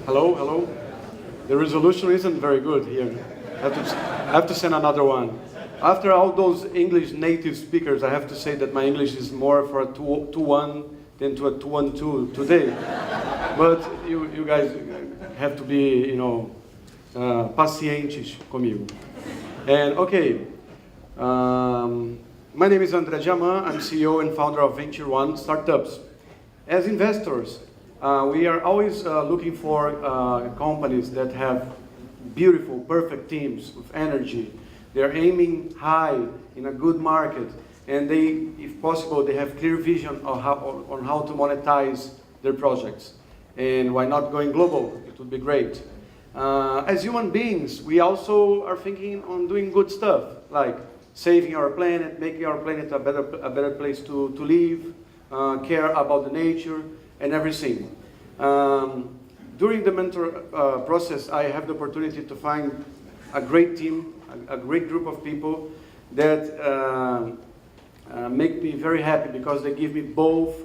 Hello, hello. The resolution isn't very good here. I have to send another one. After all those English native speakers, I have to say that my English is more for a 2-1 than to a 2-1-2 today. But you guys have to be, pacientes comigo. And okay, my name is André Diamant. I'm CEO and founder of Venture One Startups. As investors, we are always looking for companies that have beautiful, perfect teams with energy. They're aiming high in a good market, and they, if possible, they have clear vision on how to monetize their projects. And why not going global? It would be great. As human beings, we also are thinking on doing good stuff, like saving our planet, making our planet a better place to live, care about the nature, and everything. During the mentor process, I have the opportunity to find a great team, a great group of people that make me very happy because they give me both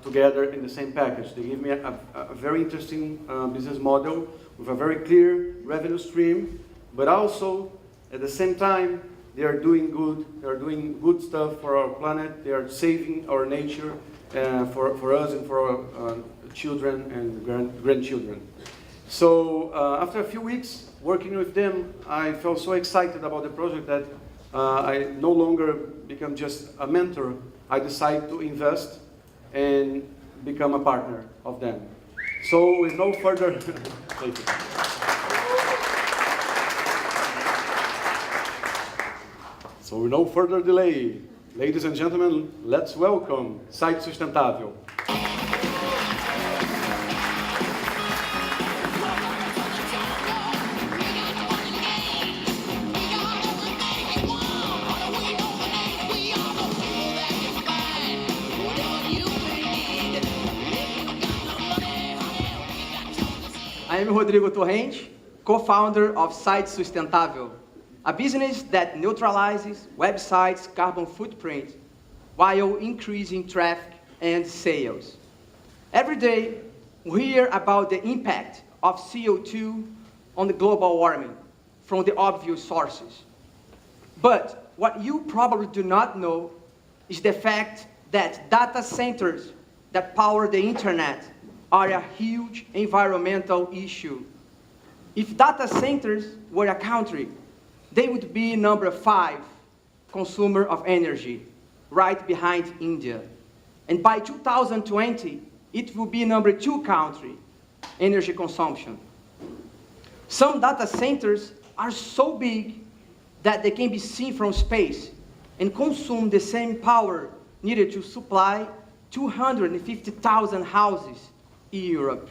together in the same package. They give me a very interesting business model with a very clear revenue stream, but also at the same time they are doing good stuff for our planet. They are saving our nature for us and for our children and grandchildren. So after a few weeks working with them, I felt so excited about the project that I no longer become just a mentor. I decided to invest and become a partner of them. So with no further thank you. So with no further delay, ladies and gentlemen, let's welcome Site Sustentável. I am Rodrigo Torrente, co-founder of Site Sustentável, a business that neutralizes websites' carbon footprint while increasing traffic and sales. Every day, we hear about the impact of CO2 on the global warming from the obvious sources. But what you probably do not know is the fact that data centers that power the internet are a huge environmental issue. If data centers were a country, they would be number 5 consumer of energy, right behind India. And by 2020, it will be number 2 country, energy consumption. Some data centers are so big that they can be seen from space and consume the same power needed to supply 250,000 houses in Europe.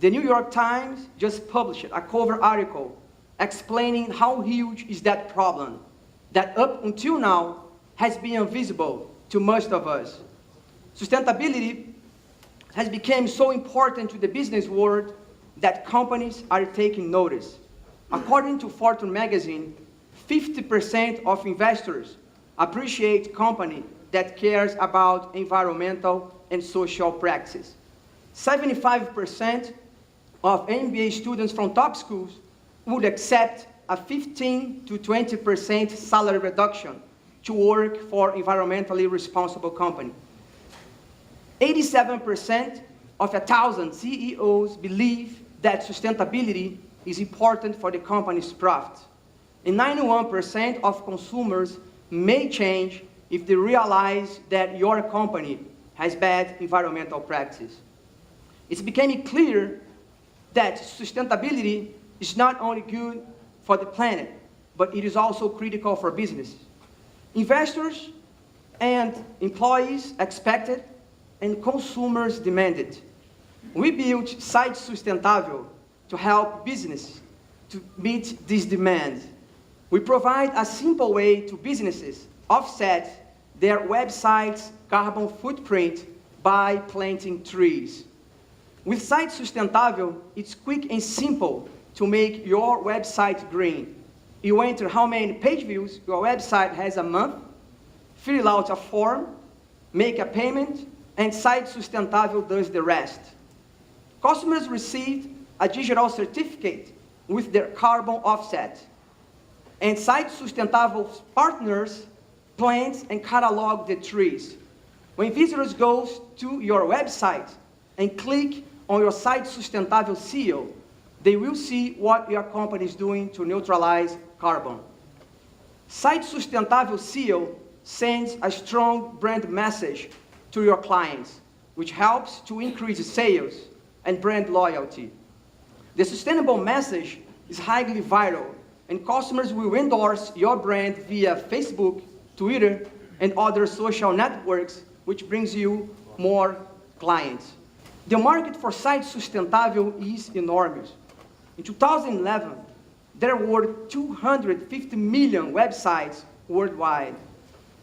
The New York Times just published a cover article explaining how huge is that problem that up until now has been invisible to most of us. Sustainability has become so important to the business world that companies are taking notice. According to Fortune magazine, 50% of investors appreciate company that cares about environmental and social practices. 75% of MBA students from top schools would accept a 15 to 20% salary reduction to work for environmentally responsible company. 87% of 1,000 CEOs believe that sustainability is important for the company's profit. And 91% of consumers may change if they realize that your company has bad environmental practices. It's becoming clear that sustainability is not only good for the planet, but it is also critical for business. Investors and employees expect it, and consumers demand it. We built Site Sustentável to help business to meet this demand. We provide a simple way to businesses offset their website's carbon footprint by planting trees. With Site Sustentável, it's quick and simple to make your website green. You enter how many page views your website has a month, fill out a form, make a payment, and Site Sustentável does the rest. Customers receive a digital certificate with their carbon offset. And Site Sustentável's partners plant and catalog the trees. When visitors go to your website and click on your Site Sustentável seal, they will see what your company is doing to neutralize carbon. Site Sustentável seal sends a strong brand message to your clients, which helps to increase sales and brand loyalty. The sustainable message is highly viral, and customers will endorse your brand via Facebook, Twitter, and other social networks, which brings you more clients. The market for Site Sustentável is enormous. In 2011, there were 250 million websites worldwide.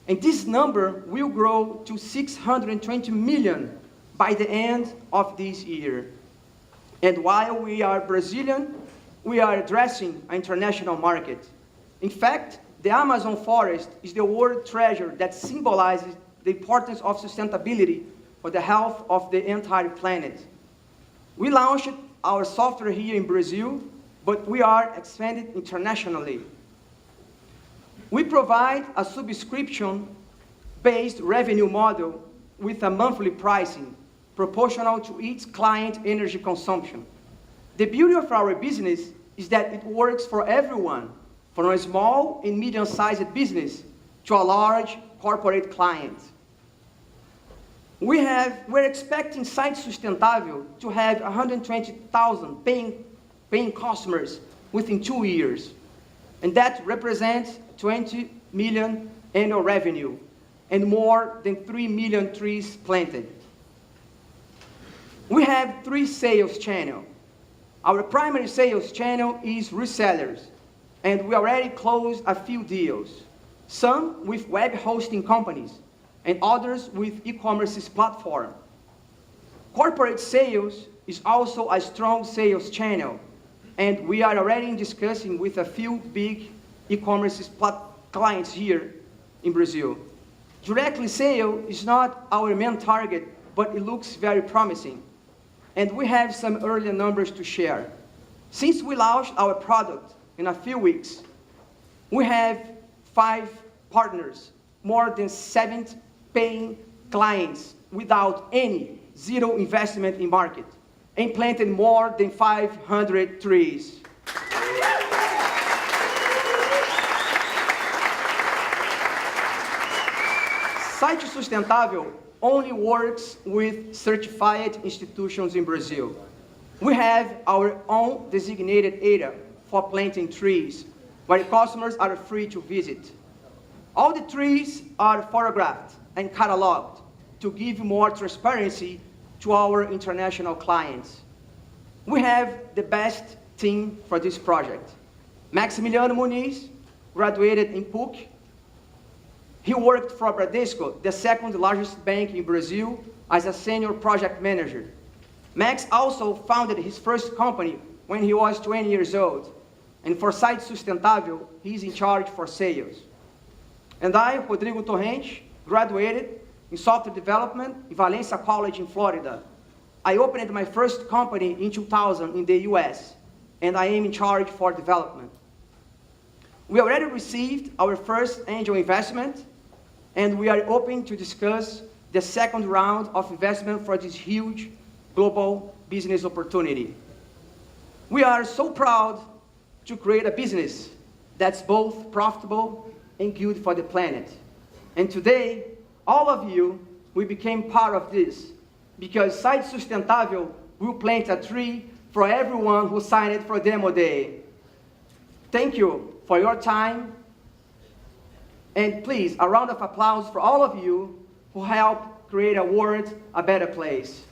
And this number will grow to 620 million by the end of this year. And while we are Brazilian, we are addressing an international market. In fact, the Amazon forest is the world treasure that symbolizes the importance of sustainability for the health of the entire planet. We launched our software here in Brazil, but we are expanding internationally. We provide a subscription-based revenue model with a monthly pricing proportional to each client energy consumption. The beauty of our business is that it works for everyone, from a small and medium-sized business to a large corporate client. We're expecting Site Sustentável to have 120,000 paying customers within 2 years, and that represents 20 million annual revenue and more than 3 million trees planted. We have 3 sales channels. Our primary sales channel is resellers, and we already closed a few deals, some with web hosting companies, and others with e-commerce platform. Corporate sales is also a strong sales channel, and we are already discussing with a few big e-commerce clients here in Brazil. Directly sale is not our main target, but it looks very promising. And we have some early numbers to share. Since we launched our product in a few weeks, we have 5 partners, more than 70 paying clients without any zero investment in market, and planted more than 500 trees. Site Sustentável only works with certified institutions in Brazil. We have our own designated area for planting trees, where customers are free to visit. All the trees are photographed and cataloged to give more transparency to our international clients. We have the best team for this project. Maximiliano Muniz graduated in PUC. He worked for Bradesco, the second largest bank in Brazil, as a senior project manager. Max also founded his first company when he was 20 years old. And for Site Sustentável, he's in charge for sales. And I, Rodrigo Torrente, graduated in software development in Valencia College in Florida. I opened my first company in 2000 in the US, and I am in charge for development. We already received our first angel investment, and we are open to discuss the second round of investment for this huge global business opportunity. We are so proud to create a business that's both profitable and good for the planet. And today, all of you, we became part of this, because Site Sustentável will plant a tree for everyone who signed for DemoDay. Thank you for your time. And please, a round of applause for all of you who helped create a world a better place.